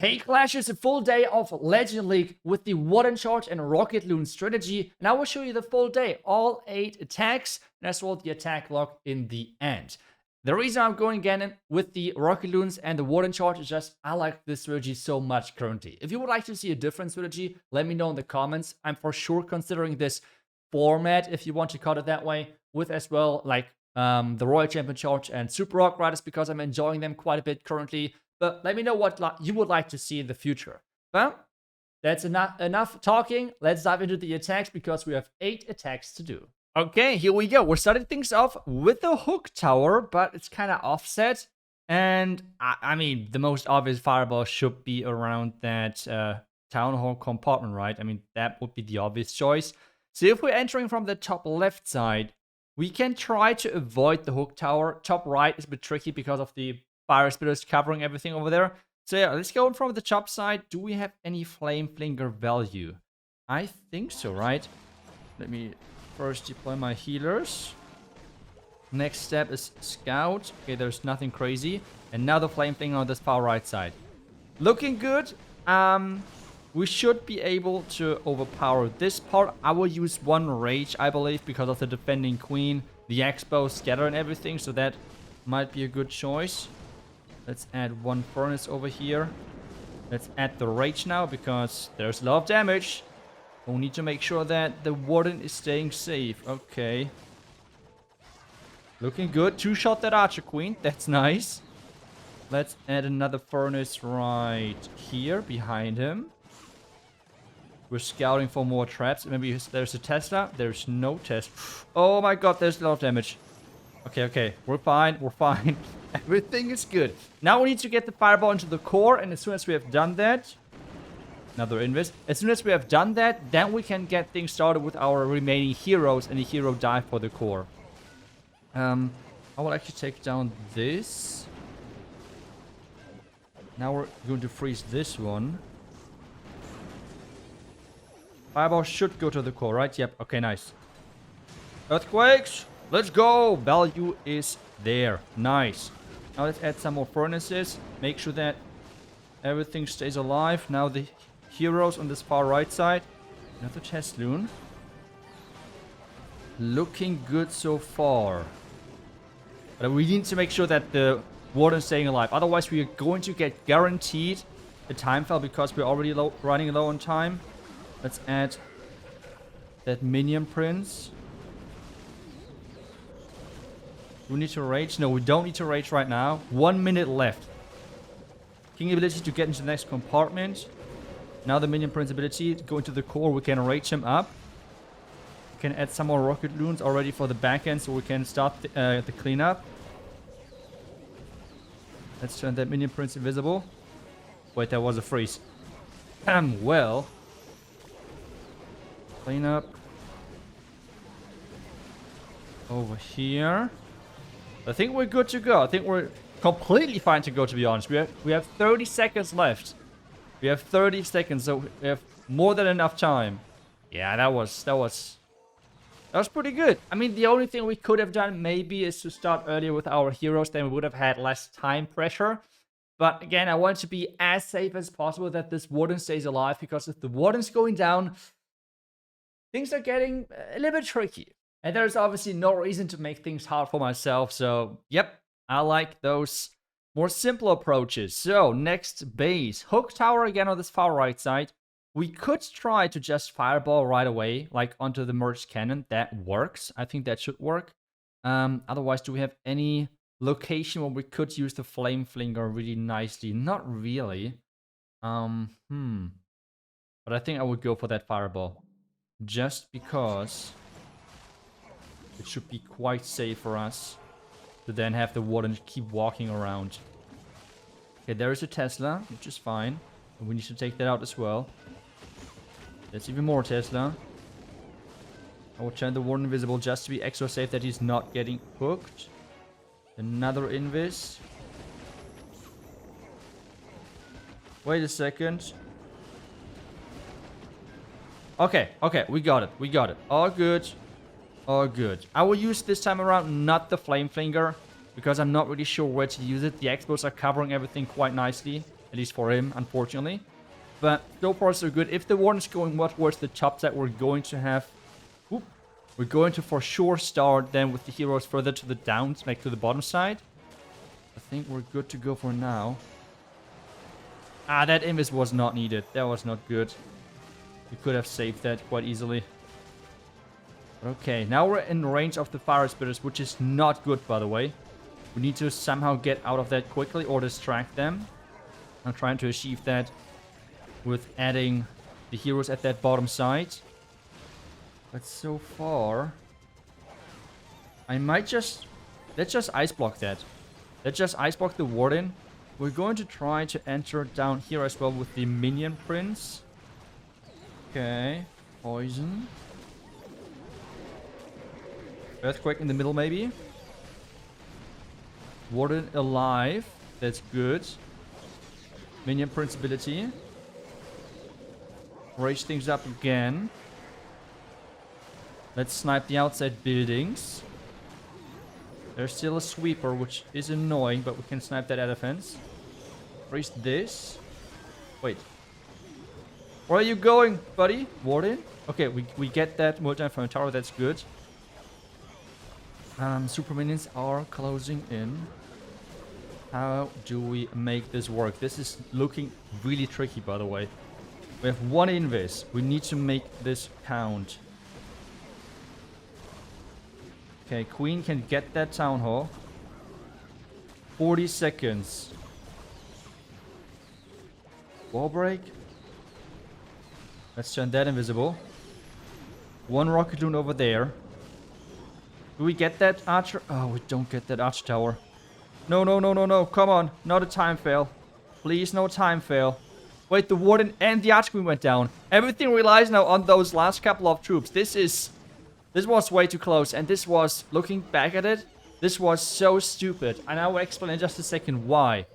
Hey Clash, it's a full day of Legend League with the Warden charge and Rocket Loon strategy, and I will show you the full day, all 8 attacks, and as well the attack log in the end. The reason I'm going again with the Rocket Loons and the Warden charge is just I like this strategy so much currently. If you would like to see a different strategy, let me know in the comments. I'm for sure considering this format, if you want to call it that way, with as well like the Royal Champion charge and Super Rock Riders because I'm enjoying them quite a bit currently. But let me know what you would like to see in the future. Well, that's enough talking. Let's dive into the attacks because we have 8 attacks to do. Okay, here we go. We're starting things off with the Hook Tower, but it's kind of offset. And I mean, the most obvious fireball should be around that Town Hall compartment, right? I mean, that would be the obvious choice. So if we're entering from the top left side, we can try to avoid the Hook Tower. Top right is a bit tricky because of the Fire Spitters covering everything over there. So yeah, let's go in from the top side. Do we have any Flame Flinger value? I think so, right? Let me first deploy my healers. Next step is Scout. Okay, there's nothing crazy. And now the Flame Flinger on this far right side. Looking good. We should be able to overpower this part. I will use one Rage, I believe, because of the Defending Queen, the Expo, Scatter and everything. So that might be a good choice. Let's add one Furnace over here. Let's add the Rage now because there's a lot of damage. We need to make sure that the Warden is staying safe. Okay. Looking good. 2-shot that Archer Queen. That's nice. Let's add another Furnace right here behind him. We're scouting for more traps. Maybe there's a Tesla. There's no Tesla. Oh my god, there's a lot of damage. Okay. We're fine. Everything is good. Now we need to get the fireball into the core, and as soon as we have done that, another invis. As soon as we have done that, then we can get things started with our remaining heroes and the hero dive for the core. I will actually take down this. Now we're going to freeze this one. Fireball should go to the core, right? Yep. Okay, nice. Earthquakes. Let's go. Value is there. Nice. Now let's add some more furnaces. Make sure that everything stays alive. Now the heroes on this far right side. Another test loon. Looking good so far. But we need to make sure that the Warden is staying alive. Otherwise we are going to get guaranteed a time fall because we're already running low on time. Let's add that Minion Prince. Do we need to rage? No, we don't need to rage right now. 1 minute left. King ability to get into the next compartment. Now the Minion Prince ability to go into the core. We can rage him up. We can add some more Rocket Loons already for the back end so we can start the cleanup. Let's turn that Minion Prince invisible. Wait, that was a freeze. Well. Clean up. Over here. I think we're good to go. I think we're completely fine to go, to be honest. We have 30 seconds left. We have 30 seconds, so we have more than enough time. Yeah, that was pretty good. I mean, the only thing we could have done maybe is to start earlier with our heroes. Then we would have had less time pressure. But again, I want to be as safe as possible that this Warden stays alive. Because if the Warden's going down, things are getting a little bit tricky. And there's obviously no reason to make things hard for myself. So, yep, I like those more simple approaches. So, next base. Hook Tower again on this far right side. We could try to just fireball right away, like onto the merged cannon. That works. I think that should work. Otherwise, do we have any location where we could use the Flame Flinger really nicely? Not really. But I think I would go for that fireball. Just because it should be quite safe for us to then have the Warden keep walking around. Okay, there is a Tesla, which is fine. And we need to take that out as well. There's even more Tesla. I will turn the Warden invisible just to be extra safe that he's not getting hooked. Another invis. Wait a second. Okay, we got it. All good. Oh, good. I will use this time around not the Flame Flinger because I'm not really sure where to use it. The Expos are covering everything quite nicely. at least for him, unfortunately. But so far so good. If the Warden's going more towards the top side, we're going to have... Oop, we're going to for sure start then with the heroes further to the downs, like to the bottom side. I think we're good to go for now. Ah, that invis was not needed. That was not good. We could have saved that quite easily. Okay, now we're in range of the fire spitters, which is not good, by the way. We need to somehow get out of that quickly or distract them. I'm trying to achieve that with adding the heroes at that bottom side. But so far, I might just... Let's just ice block that. Let's just ice block the Warden. We're going to try to enter down here as well with the Minion Prince. Okay. Poison. Earthquake in the middle, maybe. Warden alive. That's good. Minion Prince ability. Raise things up again. Let's snipe the outside buildings. There's still a sweeper, which is annoying, but we can snipe that elephant. Raise this. Wait. Where are you going, buddy? Warden? Okay, we get that multi-from tower. That's good. Super minions are closing in. How do we make this work? This is looking really tricky, by the way. We have one invis. We need to make this count. Okay, Queen can get that town hall. 40 seconds. Wall break. Let's turn that invisible. One rocket loon over there. Do we get that archer? Oh, we don't get that archer tower. No, no, no, no, no. Come on. Not a time fail. Please, no time fail. Wait, the Warden and the Archqueen went down. Everything relies now on those last couple of troops. This was way too close. And this was, looking back at it, this was so stupid. And I will explain in just a second why.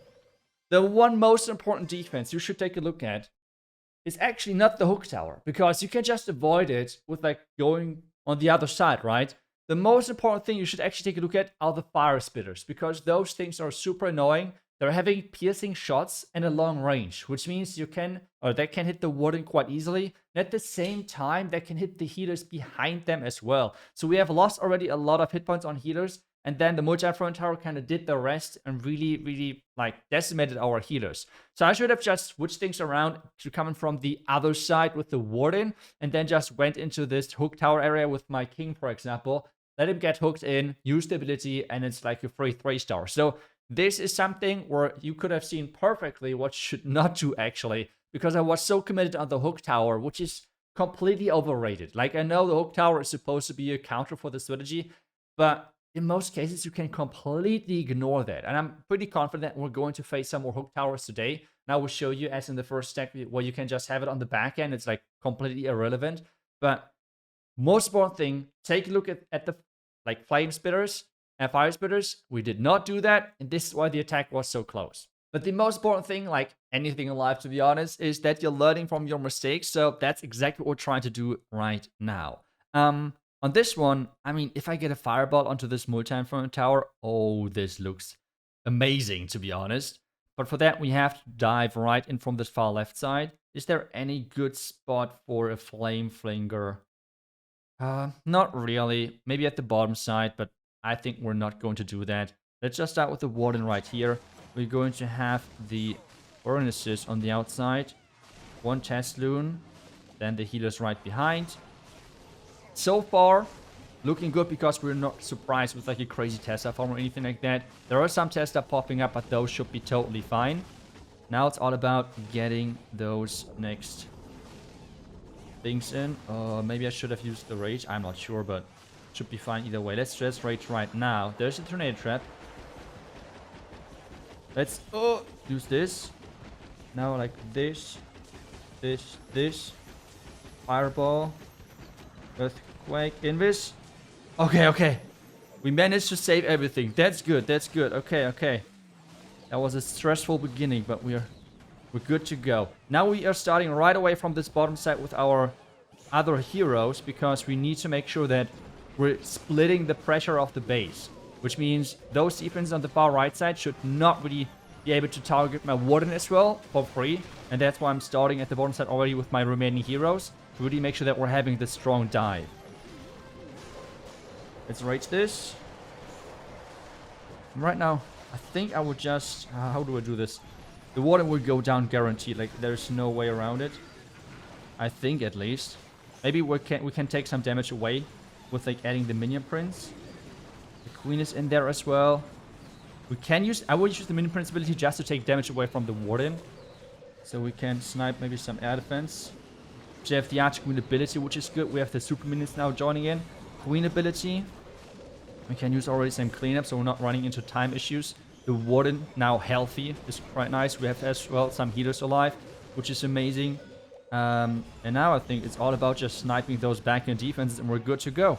The one most important defense you should take a look at is actually not the hook tower. Because you can just avoid it with like going on the other side, right? The most important thing you should actually take a look at are the fire spitters. Because those things are super annoying. They're having piercing shots and a long range, which means you can, or they can hit the Warden quite easily. And at the same time, they can hit the healers behind them as well. So we have lost already a lot of hit points on healers. And then the multi-front tower kind of did the rest and really, like, decimated our healers. So I should have just switched things around to coming from the other side with the Warden. And then just went into this hook tower area with my King, for example. Let him get hooked in, use the ability, and it's like a free 3-star. So this is something where you could have seen perfectly what you should not do, actually. Because I was so committed on the hook tower, which is completely overrated. Like, I know the hook tower is supposed to be a counter for the strategy, but in most cases, you can completely ignore that. And I'm pretty confident we're going to face some more hook towers today. And I will show you, as in the first step, where you can just have it on the back end. It's like completely irrelevant. But most important thing, take a look at the like flame spitters and fire spitters. We did not do that, and this is why the attack was so close. But the most important thing, like anything in life, to be honest, is that you're learning from your mistakes. So that's exactly what we're trying to do right now. On this one, I mean, if I get a fireball onto this multi-front tower, oh, this looks amazing, to be honest. But for that, we have to dive right in from this far left side. Is there any good spot for a flame flinger? Not really. Maybe at the bottom side, but I think we're not going to do that. Let's just start with the Warden right here. We're going to have the furnaces on the outside. One test loon. Then the healers right behind. So far, looking good because we're not surprised with like a crazy Tesla farm or anything like that. There are some Tesla popping up, but those should be totally fine. Now it's all about getting those next things in. Maybe I should have used the rage. I'm not sure, but should be fine either way. Let's just rage right now. There's a tornado trap. Let's use this. Now like this. This. Fireball. Earthquake. Invis. Okay. We managed to save everything. That's good. Okay. That was a stressful beginning, but we're good to go. Now we are starting right away from this bottom side with our other heroes, because we need to make sure that we're splitting the pressure of the base. Which means those defenses on the far right side should not really be able to target my Warden as well for free. And that's why I'm starting at the bottom side already with my remaining heroes to really make sure that we're having this strong dive. Let's rage this. Right now, I think I would just... how do I do this? The Warden will go down guaranteed. Like, there's no way around it. I think, at least. Maybe we can take some damage away with, like, adding the Minion Prince. The Queen is in there as well. We can use... I will use the Minion Prince ability just to take damage away from the Warden. So we can snipe maybe some air defense. We have the Archqueen ability, which is good. We have the Super Minions now joining in. Queen ability. We can use already some cleanup, so we're not running into time issues. The Warden, now healthy, is quite nice. We have as well some healers alive, which is amazing. And now I think it's all about just sniping those back-end defenses, and we're good to go.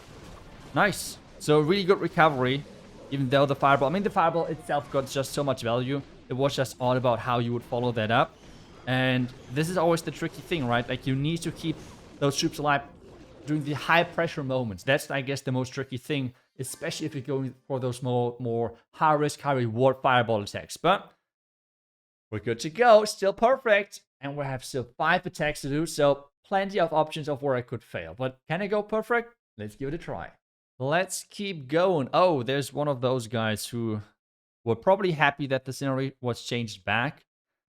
Nice. So really good recovery, even though the Fireball... I mean, the Fireball itself got just so much value. It was just all about how you would follow that up. And this is always the tricky thing, right? Like, you need to keep those troops alive during the high-pressure moments. That's, I guess, the most tricky thing, especially if you're going for those more high-risk, high-reward Fireball attacks. But we're good to go. Still perfect. And we have still 5 attacks to do, so plenty of options of where I could fail. But can I go perfect? Let's give it a try. Let's keep going. Oh, there's one of those guys who were probably happy that the scenery was changed back.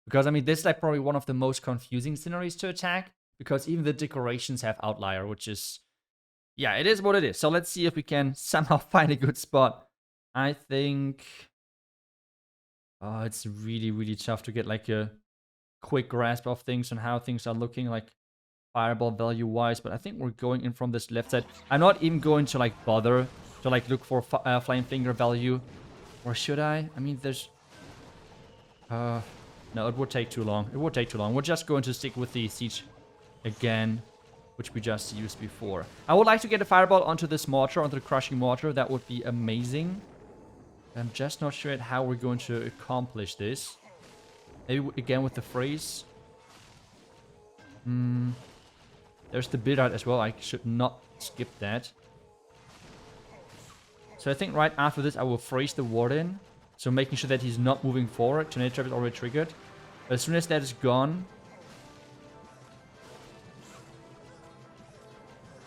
Because, I mean, this is like probably one of the most confusing sceneries to attack. Because even the decorations have outlier, which is... yeah, it is what it is. So let's see if we can somehow find a good spot. I think... oh, it's really, really tough to get like a quick grasp of things and how things are looking like Fireball value-wise. But I think we're going in from this left side. I'm not even going to like bother to like look for Flame Finger value. Or should I? I mean, there's... no, it would take too long. It would take too long. We're just going to stick with the Siege again, which we just used before. I would like to get a Fireball onto this Mortar, onto the Crushing Mortar. That would be amazing. I'm just not sure how we're going to accomplish this. Maybe again with the Freeze. There's the Bidart as well. I should not skip that. So I think right after this I will Freeze the Warden. So making sure that he's not moving forward. Tornado Trap is already triggered. But as soon as that is gone...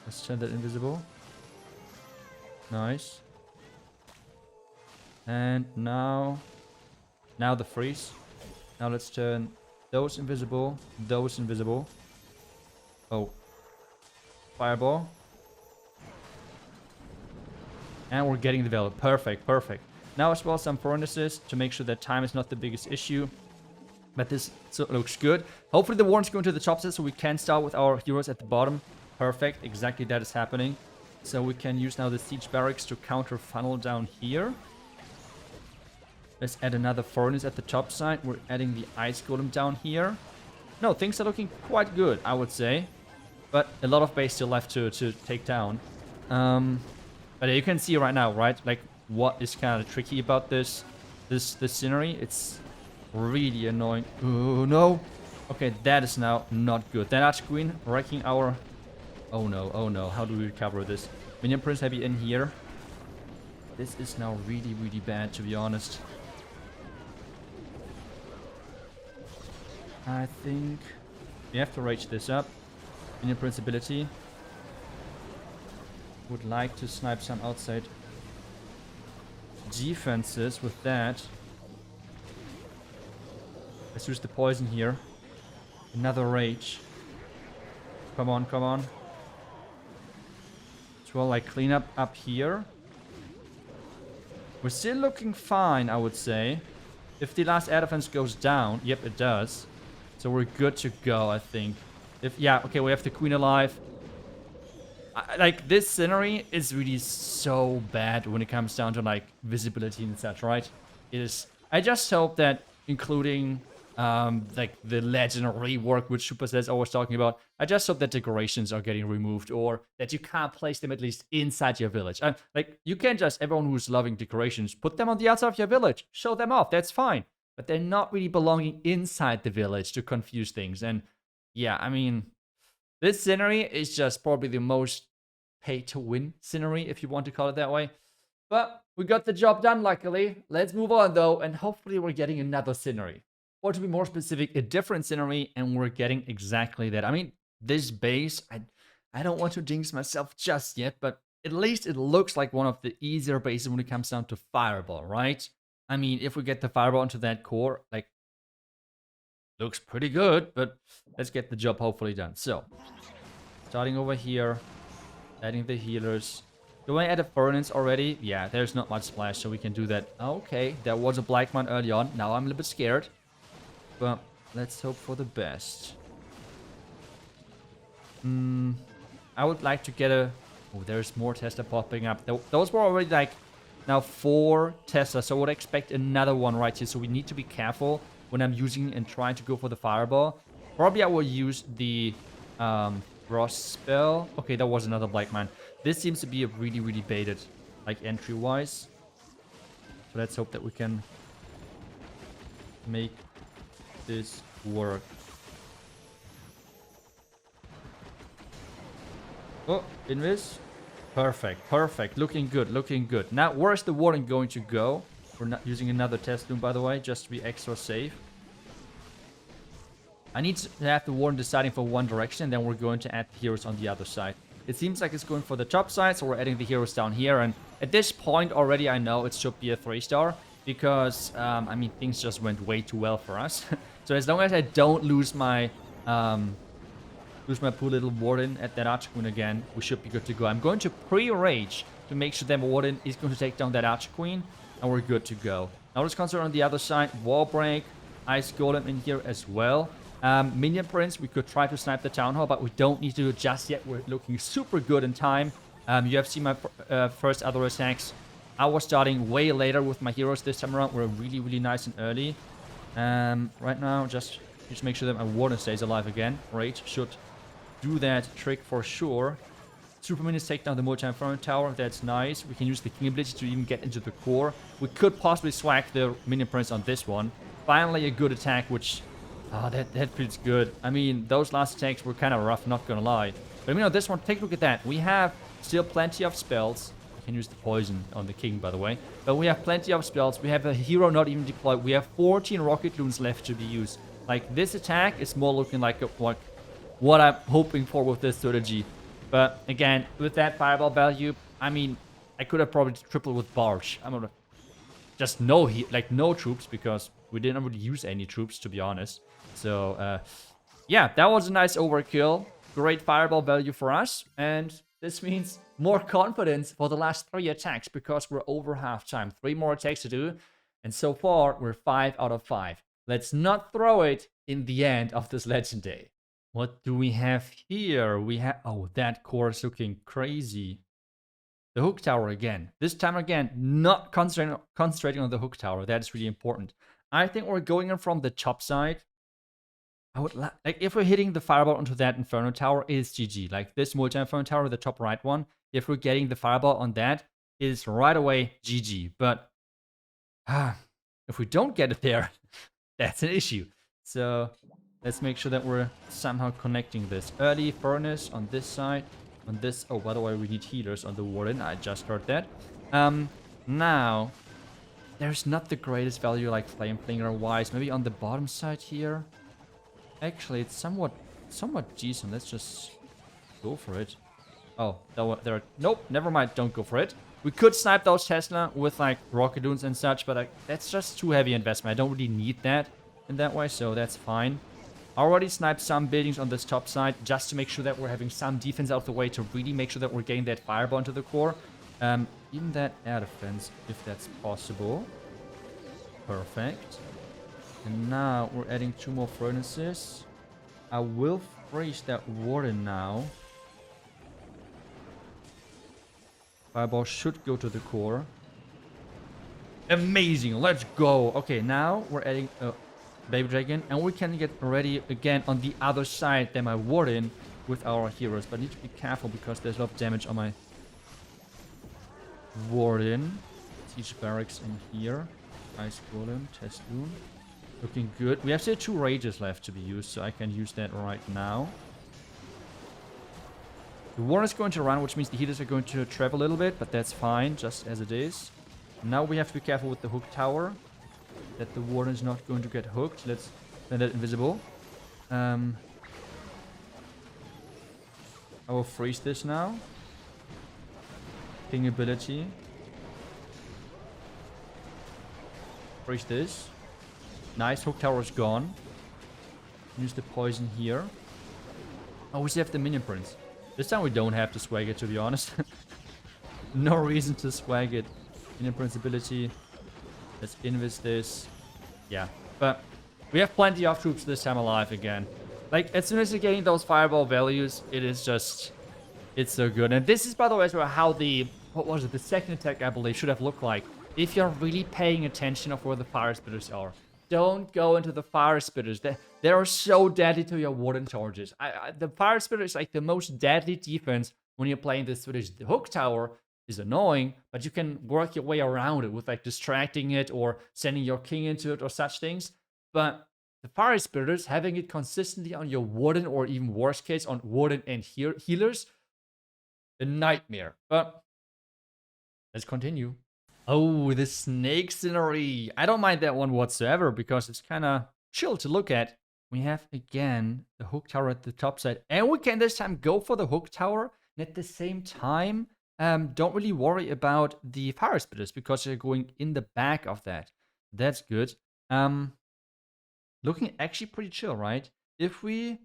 let's turn that invisible. Nice. And now the Freeze. Now let's turn those invisible, those invisible. Oh. Fireball. And we're getting the value. Perfect, perfect. Now as well some furnaces to make sure that time is not the biggest issue. But this looks good. Hopefully the Warden's going to the top set so we can start with our heroes at the bottom. Perfect, exactly that is happening. So we can use now the Siege Barracks to counter funnel down here. Let's add another furnace at the top side. We're adding the Ice Golem down here. No, things are looking quite good, I would say. But a lot of base still left to take down. But you can see right now, right? Like, what is kind of tricky about this scenery. It's really annoying. Oh, no. Okay, that is now not good. That Archqueen wrecking our... oh, no. Oh, no. How do we recover this? Minion Prince heavy in here. This is now really, really bad, to be honest. I think we have to rage this up. Minion Prince ability. Would like to snipe some outside defenses with that. Let's use the poison here. Another rage. Come on, come on. As well, like clean up here. We're still looking fine, I would say. If the last air defense goes down, yep, it does. So we're good to go, I think. Yeah, okay, we have the Queen alive. Like, this scenery is really so bad when it comes down to, like, visibility and such, right? It is... I just hope that, including, like, the legend rework, which Supercell is always talking about, I just hope that decorations are getting removed, or that you can't place them at least inside your village. Like, you can't just, everyone who's loving decorations, put them on the outside of your village. Show them off, that's fine. But they're not really belonging inside the village to confuse things. And, yeah, I mean... this scenery is just probably the most pay-to-win scenery, if you want to call it that way. But we got the job done, luckily. Let's move on, though, and hopefully we're getting another scenery. Or to be more specific, a different scenery, and we're getting exactly that. I mean, this base, I don't want to jinx myself just yet, but at least it looks like one of the easier bases when it comes down to Fireball, right? I mean, if we get the Fireball into that core, like, looks pretty good, but let's get the job hopefully done. So, starting over here, adding the healers. Do I add a furnace already? Yeah, there's not much splash, so we can do that. Okay, there was a black man early on. Now I'm a little bit scared, but let's hope for the best. I would like to get a... Oh, there's more Tesla popping up. Those were already like now 4 Teslas, so I would expect another one right here. So we need to be careful when I'm using and trying to go for the Fireball. Probably I will use the Frost spell. Okay, that was another black man. This seems to be a really, really baited, like, entry-wise. So let's hope that we can make this work. Oh, invis. Perfect, perfect. Looking good, looking good. Now, where's the Warden going to go? We're not using another test loom, by the way, just to be extra safe. I need to have the Warden deciding for one direction, and then we're going to add the heroes on the other side. It seems like it's going for the top side, so we're adding the heroes down here. And at this point already, I know it should be a 3-star because, I mean, things just went way too well for us. So as long as I don't lose my poor little Warden at that Archqueen again, we should be good to go. I'm going to pre-rage to make sure that Warden is going to take down that Archqueen, and we're good to go. Now let's consider on the other side, Wall Break, Ice Golem in here as well. Minion Prince, we could try to snipe the Town Hall, but we don't need to do it just yet. We're looking super good in time. You have seen my first other attacks. I was starting way later with my heroes this time around. We're really, really nice and early. Right now, just make sure that my Warden stays alive again. Rage should do that trick for sure. Super Minions take down the Multi-Inferno Tower. That's nice. We can use the King ability to even get into the core. We could possibly swag the Minion Prince on this one. Finally, a good attack, which... Oh, that feels good. I mean, those last attacks were kind of rough, not gonna lie. But, you know, this one, take a look at that. We have still plenty of spells. We can use the poison on the king, by the way. But we have plenty of spells. We have a hero not even deployed. We have 14 Rocket Loons left to be used. Like, this attack is more looking like what I'm hoping for with this strategy. But, again, with that Fireball value, I mean, I could have probably tripled with Barge. I'm gonna... Just no troops, because we didn't really use any troops, to be honest. So, yeah, that was a nice overkill. Great Fireball value for us. And this means more confidence for the last 3 attacks, because we're over half-time. 3 more attacks to do. And so far, we're 5 out of 5. Let's not throw it in the end of this Legend Day. What do we have here? We have... Oh, that core is looking crazy. The Hook Tower again. This time again, not concentrating on the Hook Tower. That is really important. I think we're going in from the top side. I would like if we're hitting the Fireball onto that Inferno Tower, it is GG. Like this Multi-Inferno Tower, the top right one. If we're getting the Fireball on that, it is right away GG. But if we don't get it there, that's an issue. So let's make sure that we're somehow connecting this. Early Furnace on this side. On this, oh, by the way, we need healers on the Warden. I just heard that. Now, there's not the greatest value like Flame Flinger wise. Maybe on the bottom side here. Actually, it's somewhat decent. Let's just go for it. Oh, there. Nope, never mind. Don't go for it. We could snipe those Tesla with like Rocket Loons and such, but that's just too heavy investment. I don't really need that in that way, so that's fine. Already sniped some buildings on this top side just to make sure that we're having some defense out of the way to really make sure that we're getting that Fireball into the core. Even that air defense, if that's possible. Perfect. And now we're adding 2 more furnaces. I will freeze that Warden now. Fireball should go to the core. Amazing, let's go. Okay, now we're adding... Baby Dragon, and we can get ready again on the other side than my Warden with our heroes. But I need to be careful because there's a lot of damage on my Warden. Siege Barracks in here. Ice Golem, Test Loon. Looking good. We have still 2 Rages left to be used, so I can use that right now. The Warden is going to run, which means the healers are going to travel a little bit, but that's fine, just as it is. Now we have to be careful with the hook tower. That the Warden is not going to get hooked. Let's send it invisible. I will freeze this now. Ping ability. Freeze this. Nice, hook tower is gone. Use the poison here. Oh, we still have the minion prince. This time we don't have to swag it, to be honest. No reason to swag it. Minion prince ability. Let's invis this. Yeah, but we have plenty of troops this time alive again. Like, as soon as you're getting those fireball values, it is just... It's so good. And this is, by the way, as well how the... What was it? The second attack, I believe, should have looked like. If you're really paying attention of where the fire spitters are. Don't go into the fire spitters. They are so deadly to your Warden charges. The fire spitter is like the most deadly defense when you're playing this Swedish. The hook tower is annoying, but you can work your way around it with like distracting it or sending your king into it or such things. But the fire spitters, having it consistently on your Warden or even worst case on Warden and healers, a nightmare. But let's continue. Oh, the snake scenery. I don't mind that one whatsoever because it's kind of chill to look at. We have, again, the hook tower at the top side. And we can this time go for the hook tower. And at the same time, don't really worry about the fire spitters because they're going in the back of that. That's good. Looking actually pretty chill, right? If we...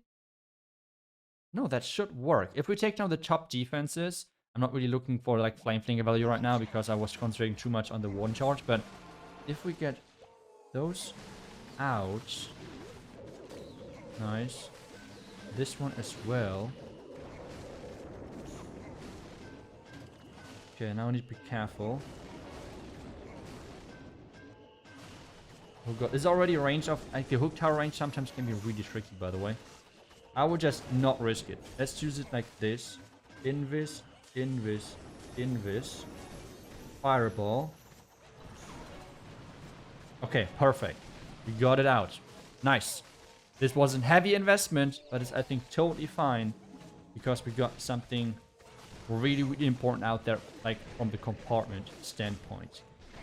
No, that should work. If we take down the top defenses... I'm not really looking for like flame flinger value right now because I was concentrating too much on the one charge. But if we get those out, nice. This one as well. Okay, now I need to be careful. Oh god, this is already a range of like the hook tower range. Sometimes can be really tricky, by the way. I would just not risk it. Let's use it like this. Invis. Invis, invis, fireball. Okay, perfect. We got it out. Nice. This was a heavy investment, but it's, I think, totally fine because we got something really, really important out there, like from the compartment standpoint.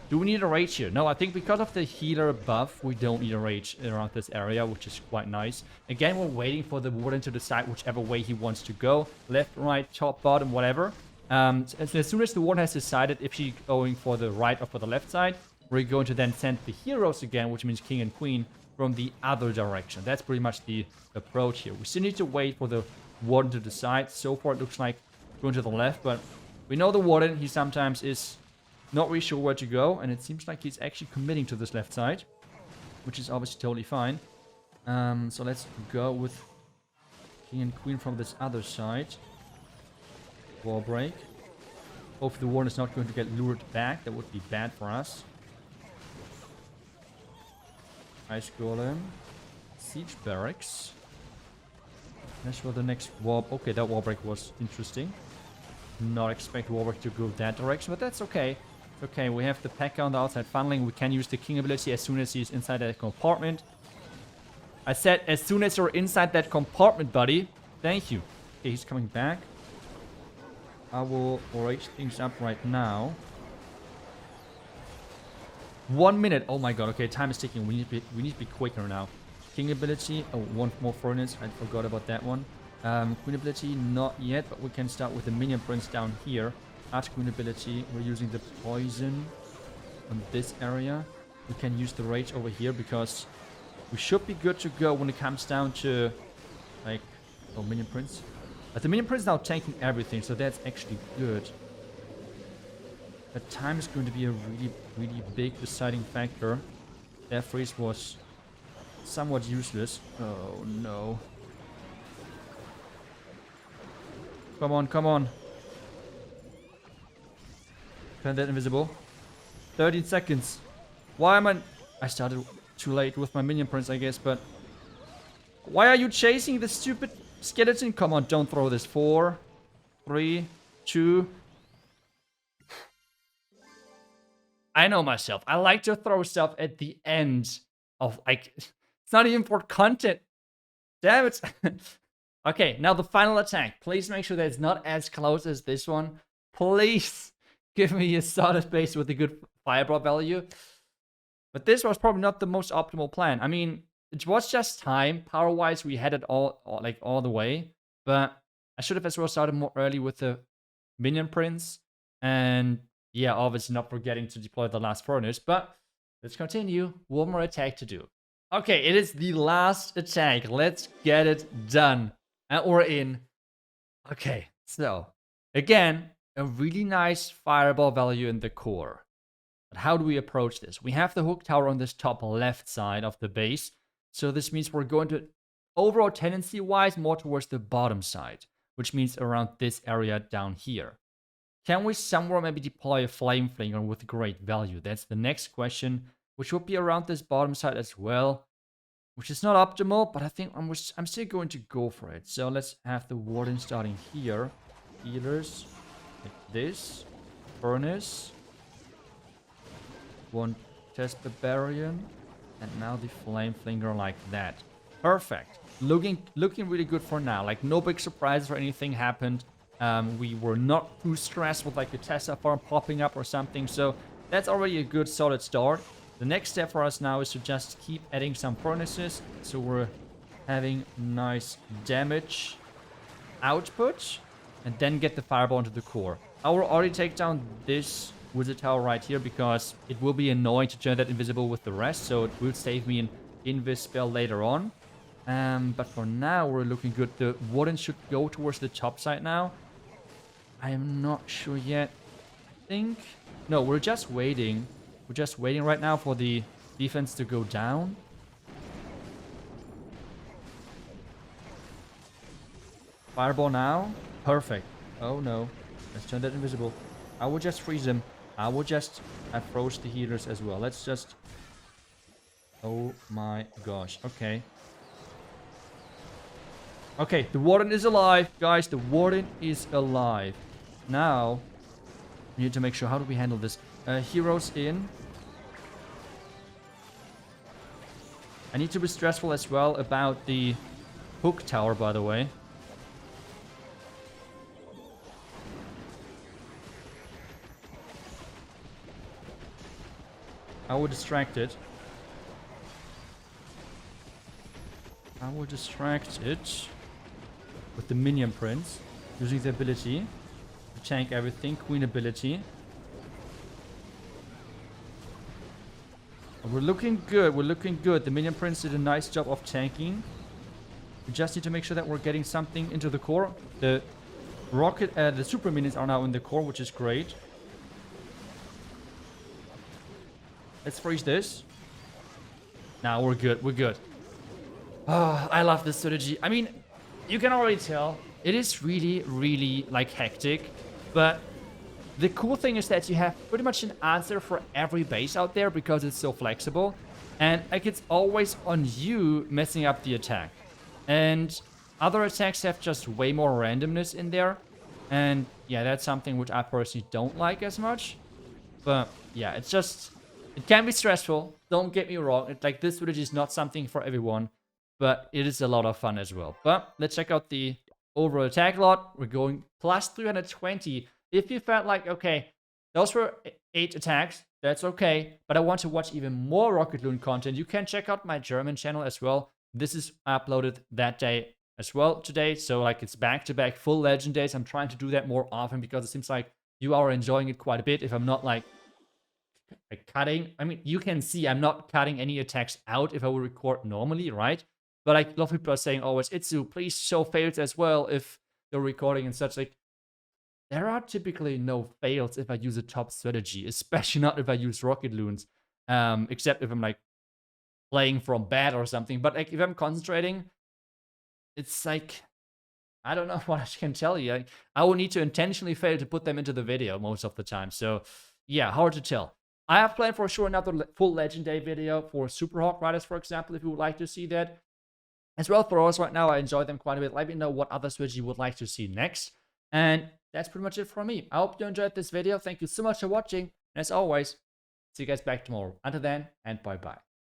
Do we need a rage here? No, I think because of the healer buff, we don't need a rage around this area, which is quite nice. Again, we're waiting for the Warden to decide whichever way he wants to go. Left, right, top, bottom, whatever. As soon as the Warden has decided if she's going for the right or for the left side, we're going to then send the heroes again, which means king and queen, from the other direction. That's pretty much the approach here. We still need to wait for the Warden to decide. So far, it looks like going to the left, but we know the Warden, he sometimes is not really sure where to go, and it seems like he's actually committing to this left side, which is obviously totally fine. So let's go with king and queen from this other side. Wall break. Hope the Warden is not going to get lured back. That would be bad for us. Ice golem. Siege barracks. That's for the next wall. Okay, that wall break was interesting. Not expect wall break to go that direction, but that's okay. Okay, we have the P.E.K.K.A. on the outside funneling. We can use the king ability as soon as he's inside that compartment. I said as soon as you're inside that compartment, buddy. Thank you. Okay, he's coming back. I will raise things up right now. 1 minute. Oh my god. Okay, time is ticking. We need to be quicker now. King ability. Oh, one more furnace. I forgot about that one. Queen ability, not yet, but we can start with the minion prince down here. Queen ability, we're using the poison on this area. We can use the rage over here because we should be good to go when it comes down to like, oh, minion prince. But the minion prince is now tanking everything, so that's actually good. But time is going to be a really, really big deciding factor. That freeze was somewhat useless. Oh no. Come on, come on. Turn that invisible. 13 seconds. Why am I started too late with my minion prince, I guess, but... Why are you chasing the stupid skeleton? Come on, don't throw this. 4, 3, 2... I know myself. I like to throw stuff at the end of, like... It's not even for content. Damn it. Okay, now the final attack. Please make sure that it's not as close as this one. Please give me a solid base with a good fireball value. But this was probably not the most optimal plan. I mean, it was just time. Power-wise, we had it all the way. But I should have as well started more early with the minion prince. And yeah, obviously not forgetting to deploy the last furnace. But let's continue. One more attack to do. Okay, it is the last attack. Let's get it done. And we're in. Okay, so again, a really nice fireball value in the core. But how do we approach this? We have the hook tower on this top left side of the base. So this means we're going to, overall tendency-wise, more towards the bottom side, which means around this area down here. Can we somewhere maybe deploy a flame flinger with great value? That's the next question, which would be around this bottom side as well, which is not optimal, but I think I'm still going to go for it. So let's have the Warden starting here. Healers, like this. Furnace. One test barbarian, and now the flame flinger like that. Perfect. Looking really good for now. Like no big surprises or anything happened. We were not too stressed with like the Tesla farm popping up or something. So that's already a good solid start. The next step for us now is to just keep adding some furnaces. So we're having nice damage output, and then get the fireball into the core. I will already take down this wizard tower right here because it will be annoying to turn that invisible with the rest, so it will save me an invis spell later on. But for now, we're looking good. The Warden should go towards the top side now. I am not sure yet. I think... No, we're just waiting. We're just waiting right now for the defense to go down. Fireball now. Perfect. Oh no. Let's turn that invisible. I will just freeze him. I will just... I froze the healers as well. Let's just... Oh my gosh. Okay. Okay, the Warden is alive. Guys, the Warden is alive. Now, we need to make sure... How do we handle this? Heroes in. I need to be stressful as well about the hook tower, by the way. I will distract it. I will distract it with the minion prince, using the ability to tank everything. Queen ability. And we're looking good. We're looking good. The minion prince did a nice job of tanking. We just need to make sure that we're getting something into the core. The rocket, the super minions are now in the core, which is great. Let's freeze this. Now we're good. We're good. Oh, I love this strategy. I mean, you can already tell it is really, really like hectic. But the cool thing is that you have pretty much an answer for every base out there because it's so flexible. And like it's always on you messing up the attack. And other attacks have just way more randomness in there. And yeah, that's something which I personally don't like as much. But yeah, it's just... It can be stressful, don't get me wrong. It's like this strategy is not something for everyone, but it is a lot of fun as well. But let's check out the overall attack lot. We're going plus 320. If you felt like, okay, those were 8 attacks, that's okay. But I want to watch even more Rocket Loon content. You can check out my German channel as well. This is uploaded that day as well today. So like it's back-to-back full legend days. I'm trying to do that more often because it seems like you are enjoying it quite a bit. If I'm not like cutting, I mean, you can see I'm not cutting any attacks out if I would record normally, right? But like a lot of people are saying always, iTzu, please show fails as well if you're recording and such. Like, there are typically no fails if I use a top strategy, especially not if I use Rocket Loons, except if I'm like playing from bad or something. But like if I'm concentrating, it's like, I don't know what I can tell you. Like, I will need to intentionally fail to put them into the video most of the time. So yeah, hard to tell. I have planned for sure another full Legend Day video for Super Hawk Riders, for example, if you would like to see that. As well for us right now, I enjoy them quite a bit. Let me know what other strategy you would like to see next. And that's pretty much it from me. I hope you enjoyed this video. Thank you so much for watching. And as always, see you guys back tomorrow. Until then, and bye-bye.